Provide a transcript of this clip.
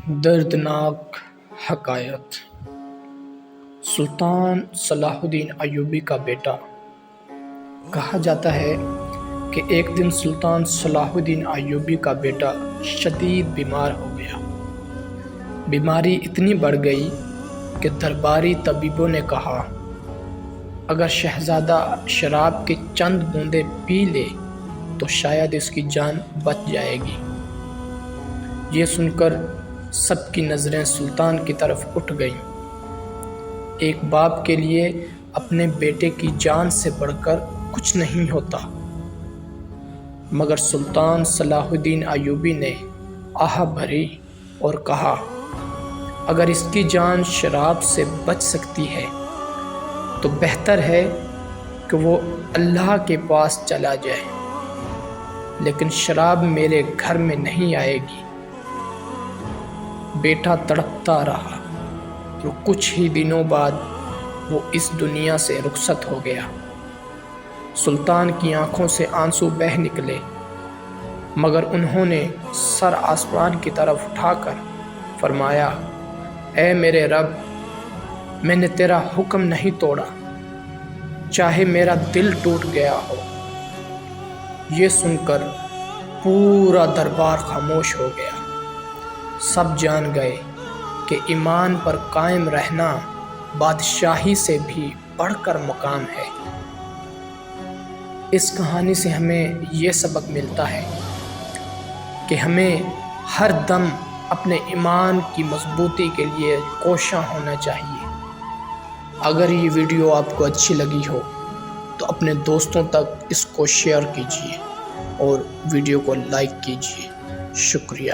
دردناک حکایت۔ سلطان صلاح الدین ایوبی کا بیٹا۔ کہا جاتا ہے کہ ایک دن سلطان صلاح الدین ایوبی کا بیٹا شدید بیمار ہو گیا۔ بیماری اتنی بڑھ گئی کہ درباری طبیبوں نے کہا اگر شہزادہ شراب کی چند بوندیں پی لے تو شاید اس کی جان بچ جائے گی۔ یہ سن کر سب کی نظریں سلطان کی طرف اٹھ گئیں۔ ایک باپ کے لیے اپنے بیٹے کی جان سے بڑھ کر کچھ نہیں ہوتا، مگر سلطان صلاح الدین ایوبی نے آہ بھری اور کہا اگر اس کی جان شراب سے بچ سکتی ہے تو بہتر ہے کہ وہ اللہ کے پاس چلا جائے، لیکن شراب میرے گھر میں نہیں آئے گی۔ بیٹا تڑپتا رہا اور کچھ ہی دنوں بعد وہ اس دنیا سے رخصت ہو گیا۔ سلطان کی آنکھوں سے آنسو بہہ نکلے، مگر انہوں نے سر آسمان کی طرف اٹھا کر فرمایا اے میرے رب، میں نے تیرا حکم نہیں توڑا، چاہے میرا دل ٹوٹ گیا ہو۔ یہ سن کر پورا دربار خاموش ہو گیا۔ سب جان گئے کہ ایمان پر قائم رہنا بادشاہی سے بھی بڑھ کر مقام ہے۔ اس کہانی سے ہمیں یہ سبق ملتا ہے کہ ہمیں ہر دم اپنے ایمان کی مضبوطی کے لیے کوشاں ہونا چاہیے۔ اگر یہ ویڈیو آپ کو اچھی لگی ہو تو اپنے دوستوں تک اس کو شیئر کیجیے اور ویڈیو کو لائک کیجیے۔ شکریہ۔